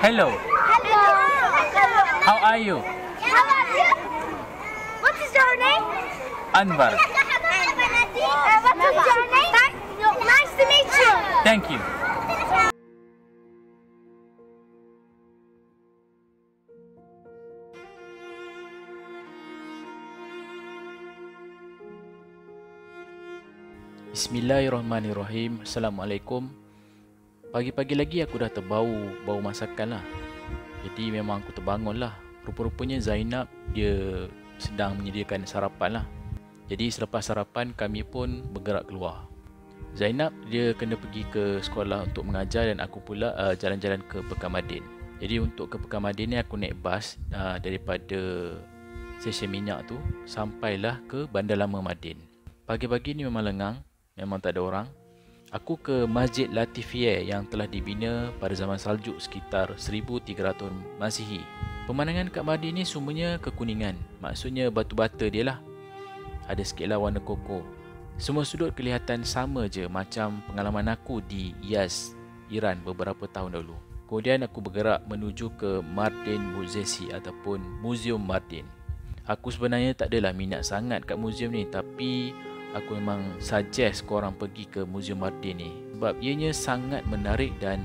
Hello. Hello. How are you? How are you? What is your name? Anwar. What is your name? Nice to meet you. Thank you. Bismillahirrahmanirrahim. Assalamualaikum. Pagi-pagi lagi aku dah bau masakan lah. Jadi memang aku terbangun lah. Rupa-rupanya Zainab dia sedang menyediakan sarapan lah. Jadi selepas sarapan kami pun bergerak keluar. Zainab dia kena pergi ke sekolah untuk mengajar dan aku pula jalan-jalan ke Pekan Madin. Jadi untuk ke Pekan Madin ni aku naik bas daripada stesen minyak tu sampailah ke Bandar Lama Madin. Pagi-pagi ni memang lengang, memang tak ada orang. Aku ke Masjid Latifiyah yang telah dibina pada zaman Saljuk sekitar 1300 Masihi. Pemandangan kat Madin ni semuanya kekuningan. Maksudnya batu bata dia lah. Ada sikitlah warna koko. Semua sudut kelihatan sama je macam pengalaman aku di Yazd, Iran beberapa tahun dahulu. Kemudian aku bergerak menuju ke Mardin Muzesi ataupun Muzium Mardin. Aku sebenarnya tak adalah minat sangat kat muzium ni, tapi aku memang suggest korang pergi ke Muzium Mardin ni sebab ianya sangat menarik dan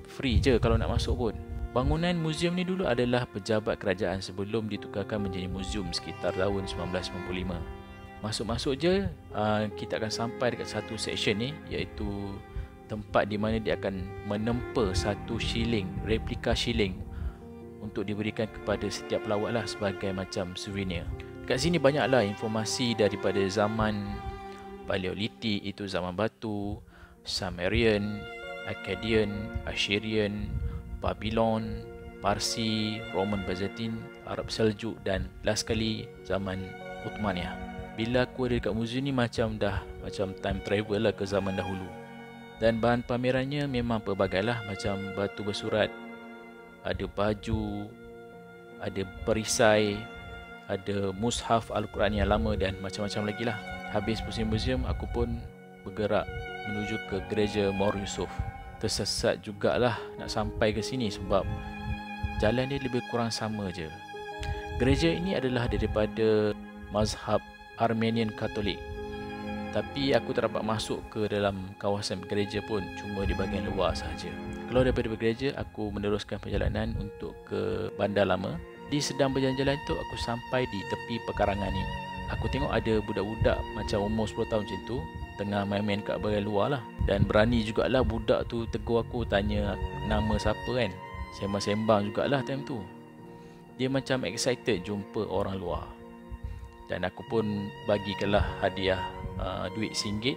free je kalau nak masuk pun. Bangunan muzium ni dulu adalah pejabat kerajaan sebelum ditukarkan menjadi muzium sekitar tahun 1995. Masuk-masuk je kita akan sampai dekat satu section ni, iaitu tempat di mana dia akan menempa satu shilling, replika shilling untuk diberikan kepada setiap pelawat lah sebagai macam souvenir. Kat sini banyaklah informasi daripada zaman Paleolitik, itu zaman batu, Sumerian, Akkadian, Assyrian, Babylon, Parsi, Roman Byzantine, Arab Seljuk dan last sekali zaman Uthmaniyah. Bila aku ada dekat muzium ni macam time travel lah ke zaman dahulu. Dan bahan pamerannya memang pelbagai lah, macam batu bersurat, ada baju, ada perisai, ada mushaf Al-Quran yang lama dan macam-macam lagi lah. Habis pusing muzium, aku pun bergerak menuju ke gereja Maur Yusuf. Tersesat jugalah nak sampai ke sini sebab jalan dia lebih kurang sama je. Gereja ini adalah daripada mazhab Armenian Katolik. Tapi aku tak dapat masuk ke dalam kawasan gereja pun, cuma di bahagian luar sahaja. Keluar daripada gereja, aku meneruskan perjalanan untuk ke Bandar Lama. Di sedang berjalan-jalan tu aku sampai di tepi pekarangan ni. Aku tengok ada budak-budak macam umur 10 tahun macam tu tengah main-main kat bahagian luar lah. Dan berani jugalah budak tu tegur aku, tanya nama siapa kan. Sembang-sembang jugalah time tu. Dia macam excited jumpa orang luar. Dan aku pun bagikanlah hadiah duit RM1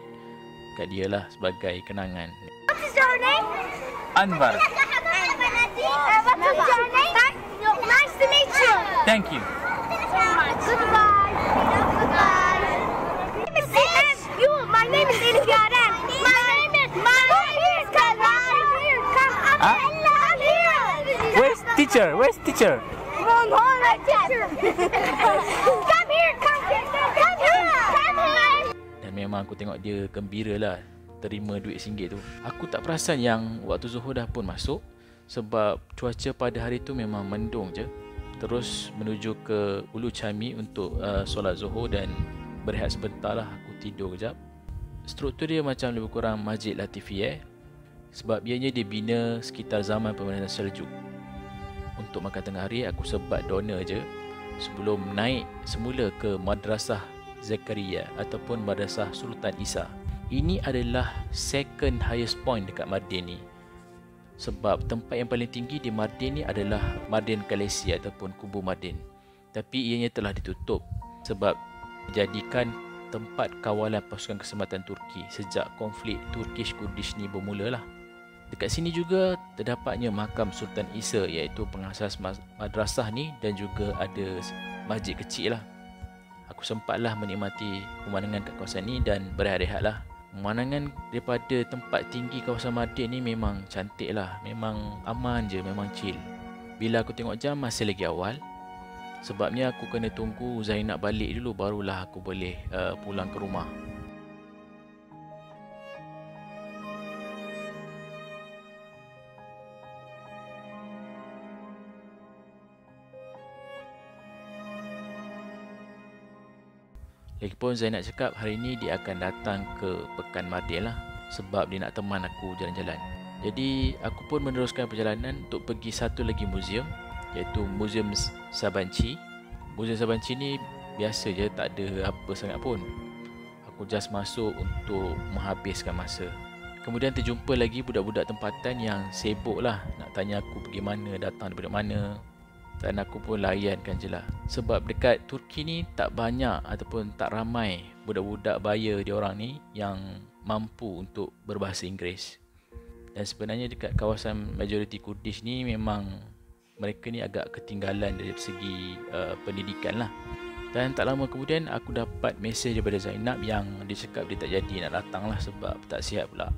kat dia lah sebagai kenangan. What is your name? Anwar. What is your name? Nice to meet you. Thank you. Goodbye. Goodbye. My name is Ilyaran. My name is Karan. Huh? I'm here. Where's teacher? Where's teacher? Come on, my teacher. Come here. Come here. Come here. Dan memang aku tengok dia gembira lah terima duit RM1 tu. Aku tak perasan yang waktu zuhur dah pun masuk sebab cuaca pada hari tu memang mendung je. Terus menuju ke Ulu Chami untuk solat zuhur dan berehat sebentar lah. Aku tidur kejap. Struktur dia macam lebih kurang Masjid Latifiyah sebab ianya dibina sekitar zaman pemerintahan Seljuk. Untuk makan tengah hari aku sebat doner je sebelum naik semula ke Madrasah Zakaria ataupun Madrasah Sultan Isa. Ini adalah second highest point dekat Mardin ni. Sebab tempat yang paling tinggi di Mardin ni adalah Mardin Kalesi ataupun Kubu Mardin. Tapi ianya telah ditutup sebab dijadikan tempat kawalan pasukan keselamatan Turki sejak konflik Turkish-Kurdish ni bermula lah. Dekat sini juga terdapatnya makam Sultan Isa iaitu pengasas madrasah ni dan juga ada masjid kecil lah. Aku sempatlah menikmati pemandangan kat kawasan ni dan berehat-rehat lah. Pemandangan daripada tempat tinggi kawasan Mardin ni memang cantik lah. Memang aman je, memang chill. Bila aku tengok jam masih lagi awal. Sebabnya aku kena tunggu Zainab balik dulu barulah aku boleh pulang ke rumah. Lagipun Zainab cakap hari ni dia akan datang ke Pekan Mardin lah, sebab dia nak teman aku jalan-jalan. Jadi aku pun meneruskan perjalanan untuk pergi satu lagi muzium, iaitu Muzium Sabanci. Muzium Sabanci ni biasa je, tak ada apa sangat pun. Aku just masuk untuk menghabiskan masa. Kemudian terjumpa lagi budak-budak tempatan yang sibuk lah nak tanya aku pergi mana, datang daripada mana. Dan aku pun layankan je lah. Sebab dekat Turki ni tak banyak ataupun tak ramai budak-budak baya diorang ni yang mampu untuk berbahasa Inggeris. Dan sebenarnya dekat kawasan majoriti Kurdish ni memang mereka ni agak ketinggalan dari segi pendidikan lah. Dan tak lama kemudian aku dapat mesej daripada Zainab yang dia cakap dia tak jadi nak datang lah sebab tak sihat pula.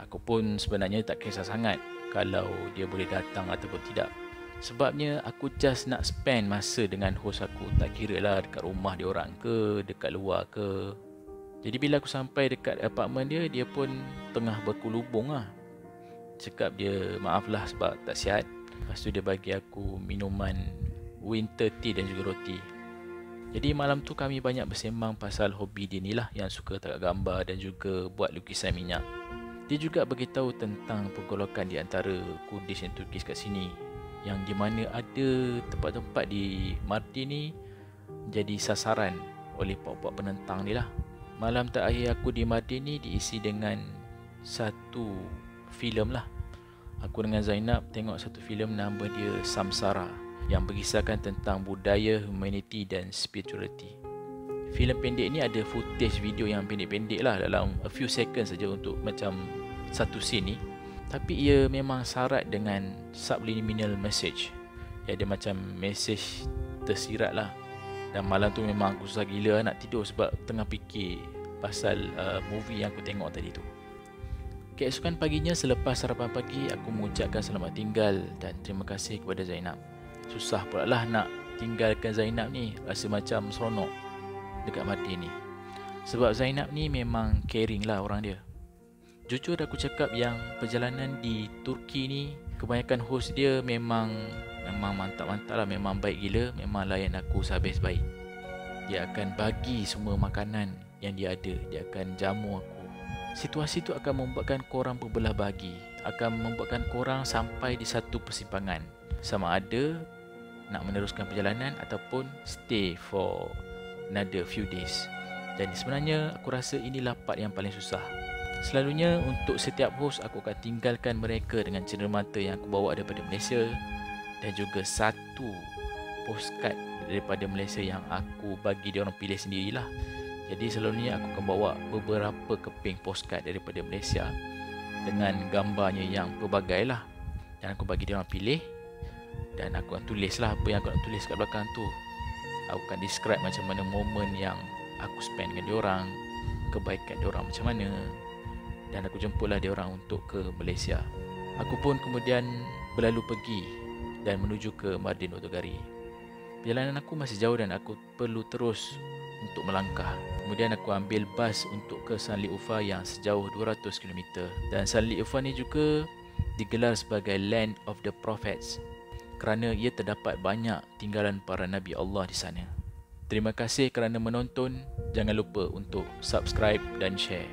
Aku pun sebenarnya tak kisah sangat kalau dia boleh datang ataupun tidak. Sebabnya aku just nak spend masa dengan host aku, tak kira lah dekat rumah dia orang ke, dekat luar ke. Jadi bila aku sampai dekat apartmen dia, dia pun tengah berkulubung lah. Cakap dia maaf lah sebab tak sihat. Lepas tu dia bagi aku minuman winter tea dan juga roti. Jadi malam tu kami banyak bersembang pasal hobi dia ni lah, yang suka tangkap gambar dan juga buat lukisan minyak. Dia juga beritahu tentang pergolakan di antara Kurdish dan Turkish kat sini, yang di mana ada tempat-tempat di Mardin ni jadi sasaran oleh puak-puak penentang ni lah. Malam terakhir aku di Mardin ni diisi dengan satu filem lah. Aku dengan Zainab tengok satu filem nama dia Samsara, yang berkisahkan tentang budaya, humanity dan spirituality. Filem pendek ni ada footage video yang pendek-pendek lah, dalam a few seconds saja untuk macam satu scene ni. Tapi ia memang syarat dengan subliminal message. Ya, dia macam message tersirat lah. Dan malam tu memang aku susah gila nak tidur sebab tengah fikir pasal movie yang aku tengok tadi tu. Keesokan paginya selepas sarapan pagi, aku mengucapkan selamat tinggal dan terima kasih kepada Zainab. Susah pula lah nak tinggalkan Zainab ni, rasa macam seronok dekat Mardin ni. Sebab Zainab ni memang caring lah orang dia. Jujur aku cakap yang perjalanan di Turki ni, kebanyakan host dia memang mantap-mantap lah, memang baik gila, memang layan aku sehabis baik. Dia akan bagi semua makanan yang dia ada, dia akan jamu aku. Situasi tu akan membuatkan korang berbelah bagi, akan membuatkan korang sampai di satu persimpangan, sama ada nak meneruskan perjalanan ataupun stay for another few days. Dan sebenarnya aku rasa inilah part yang paling susah. Selalunya untuk setiap host aku akan tinggalkan mereka dengan cenderamata yang aku bawa daripada Malaysia, dan juga satu postcard daripada Malaysia yang aku bagi dia orang pilih sendirilah. Jadi selalunya aku akan bawa beberapa keping postcard daripada Malaysia dengan gambarnya yang pelbagai lah, dan aku bagi dia orang pilih. Dan aku akan tulis lah apa yang aku nak tulis kat belakang tu. Aku akan describe macam mana momen yang aku spend dengan dia orang, kebaikan dia orang macam mana. Dan aku jemputlah dia orang untuk ke Malaysia. Aku pun kemudian berlalu pergi dan menuju ke Mardin Otogari. Perjalanan aku masih jauh dan aku perlu terus untuk melangkah. Kemudian aku ambil bas untuk ke Sanliurfa yang sejauh 200 km. Dan Sanliurfa ni juga digelar sebagai Land of the Prophets kerana ia terdapat banyak tinggalan para Nabi Allah di sana. Terima kasih kerana menonton. Jangan lupa untuk subscribe dan share.